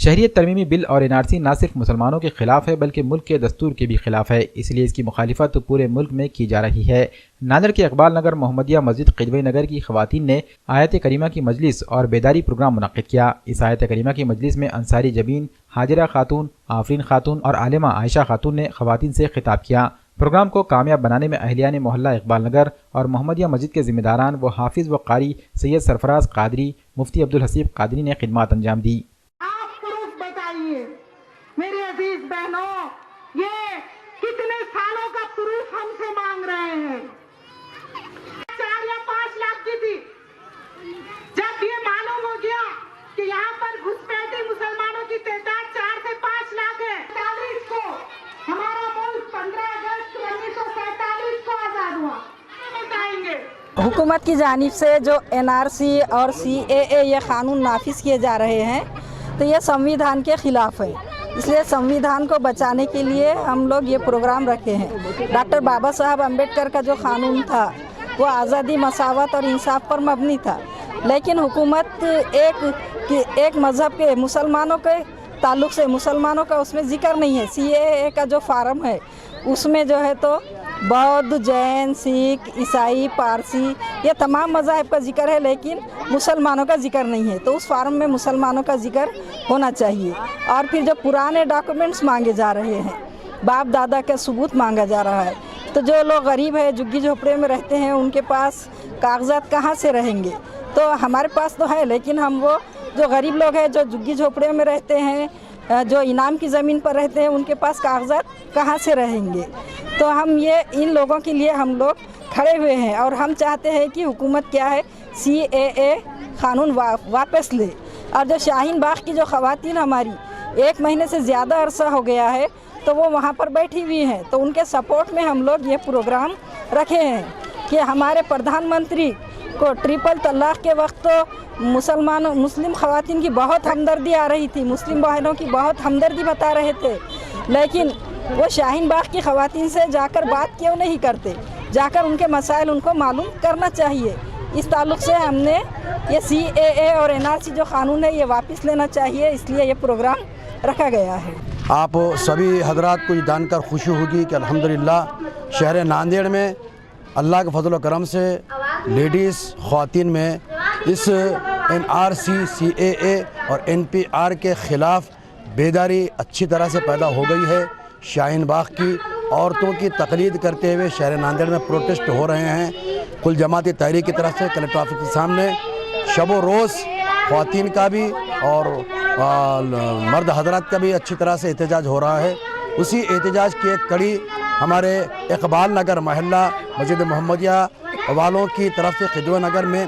شہریت ترمیمی بل اور NRC نہ صرف مسلمانوں کے خلاف ہے بلکہ ملک کے دستور کے بھی خلاف ہے، اس لیے اس کی مخالفت پورے ملک میں کی جا رہی ہے۔ ناندیڑ کے اقبال نگر محمدیہ مسجد قدوہ نگر کی خواتین نے آیت کریمہ کی مجلس اور بیداری پروگرام منعقد کیا۔ اس آیت کریمہ کی مجلس میں انصاری جبین، حاجرہ خاتون، آفرین خاتون اور عالمہ عائشہ خاتون نے خواتین سے خطاب کیا۔ پروگرام کو کامیاب بنانے میں اہلیان محلہ اقبال نگر اور محمدیہ مسجد کے ذمہ داران و حافظ و قاری سید سرفراز قادری، مفتی عبدالحسیب قادری نے خدمات انجام دی۔ میرے عزیز بہنوں، یہ کتنے سالوں کا پروف ہم سے مانگ رہے ہیں؟ 4 یا 5 لاکھ کی تھی۔ جب یہ معلوم ہو گیا کہ یہاں پر گھسپیٹی مسلمانوں کی تعداد 4 سے 5 لاکھ ہے، 47 کو ہمارا ملک 15 اگست 1947 کو آزاد ہوا، بتائیں گے۔ حکومت کی جانب سے جو NRC اور CAA یہ قانون نافذ کیے جا رہے ہیں تو یہ سنویدھان کے خلاف ہے، اس لیے سنویدھان کو بچانے کے لیے ہم لوگ یہ پروگرام رکھے ہیں۔ ڈاکٹر بابا صاحب امبیڈکر کا جو قانون تھا وہ آزادی، مساوات اور انصاف پر مبنی تھا، لیکن حکومت ایک مذہب کے مسلمانوں کے تعلق سے مسلمانوں کا اس میں ذکر نہیں ہے۔ CAA کا جو فارم ہے اس میں جو ہے تو بودھ، جین، سکھ، عیسائی، پارسی یہ تمام مذاہب کا ذکر ہے، لیکن مسلمانوں کا ذکر نہیں ہے، تو اس فارم میں مسلمانوں کا ذکر ہونا چاہیے۔ اور پھر جو پرانے ڈاکومنٹس مانگے جا رہے ہیں، باپ دادا کا ثبوت مانگا جا رہا ہے، تو جو لوگ غریب ہیں، جھگی جھوپڑے میں رہتے ہیں، ان کے پاس کاغذات کہاں سے رہیں گے؟ تو ہمارے پاس تو ہے، لیکن ہم وہ جو غریب لوگ ہیں جو جھگی جھوپڑے میں رہتے ہیں، جو انعام کی زمین پر رہتے ہیں، ان کے پاس کاغذات کہاں سے رہیں گے؟ تو ہم یہ ان لوگوں کے لیے ہم لوگ کھڑے ہوئے ہیں اور ہم چاہتے ہیں کہ حکومت کیا ہے CAA قانون واپس لے۔ اور جو شاہین باغ کی جو خواتین ہماری 1 مہینے سے زیادہ عرصہ ہو گیا ہے تو وہ وہاں پر بیٹھی ہوئی ہیں، تو ان کے سپورٹ میں ہم لوگ یہ پروگرام رکھے ہیں کہ ہمارے پردھان منتری کو ٹرپل طلاق کے وقت تو مسلم خواتین کی بہت ہمدردی آ رہی تھی، مسلم بہنوں کی بہت ہمدردی بتا رہے تھے، لیکن وہ شاہین باغ کی خواتین سے جا کر بات کیوں نہیں کرتے؟ جا کر ان کے مسائل ان کو معلوم کرنا چاہیے۔ اس تعلق سے ہم نے یہ CAA اور NRC جو قانون ہے یہ واپس لینا چاہیے، اس لیے یہ پروگرام رکھا گیا ہے۔ آپ سبھی حضرات کو یہ جان کر خوشی ہوگی کہ الحمدللہ شہر ناندیڑ میں اللہ کے فضل و کرم سے لیڈیز خواتین میں اس NRC، CAA اور NPR کے خلاف بیداری اچھی طرح سے پیدا ہو گئی ہے۔ شاہین باغ کی عورتوں کی تقلید کرتے ہوئے شہر ناندیڑ میں پروٹیسٹ ہو رہے ہیں۔ کل جماعتی تحریک کی طرف سے کلکٹر آفس کے سامنے شب و روز خواتین کا بھی اور مرد حضرات کا بھی اچھی طرح سے احتجاج ہو رہا ہے۔ اسی احتجاج کی ایک کڑی ہمارے اقبال نگر محلہ مسجد محمدیہ والوں کی طرف سے قدوہ نگر میں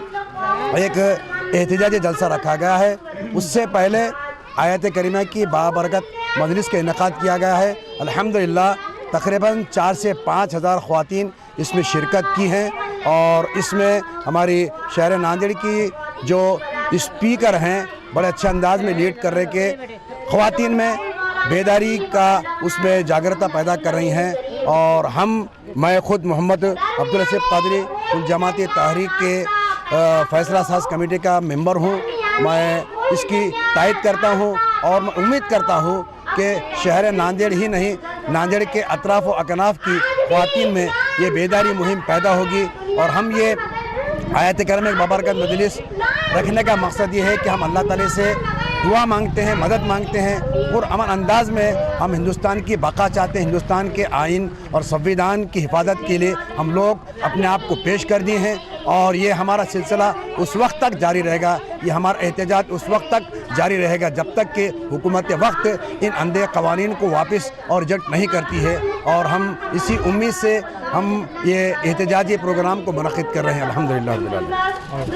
ایک احتجاجی جلسہ رکھا گیا ہے۔ اس سے پہلے آیت کریمہ کی بابرکت مجلس کا انعقاد کیا گیا ہے۔ الحمدللہ تقریباً 4 سے 5 ہزار خواتین اس میں شرکت کی ہیں، اور اس میں ہماری شہر ناندیڑ کی جو اسپیکر ہیں بڑے اچھے انداز میں لیڈ کر رہے کہ خواتین میں بیداری کا اس میں جاگرتا پیدا کر رہی ہیں۔ اور میں خود محمد عبدالحسیب قادری جماعتی تحریک کے فیصلہ ساز کمیٹی کا ممبر ہوں۔ میں اس کی تائید کرتا ہوں اور میں امید کرتا ہوں کہ شہر ناندیڑ ہی نہیں، ناندیڑ کے اطراف و اکناف کی خواتین میں یہ بیداری مہم پیدا ہوگی، اور ہم یہ آیت کریمہ بابرکت مجلس رکھنے کا مقصد یہ ہے کہ ہم اللہ تعالی سے دعا مانگتے ہیں، مدد مانگتے ہیں، اور امن انداز میں ہم ہندوستان کی بقا چاہتے ہیں۔ ہندوستان کے آئین اور سنویدھان کی حفاظت کے لیے ہم لوگ اپنے آپ کو پیش کر دیے ہیں، اور یہ ہمارا سلسلہ اس وقت تک جاری رہے گا، یہ ہمارا احتجاج اس وقت تک جاری رہے گا جب تک کہ حکومت وقت ان اندھے قوانین کو واپس اور ریجیکٹ نہیں کرتی ہے۔ اور ہم اسی امید سے ہم یہ احتجاجی پروگرام کو منعقد کر رہے ہیں الحمدللہ رب العالمین۔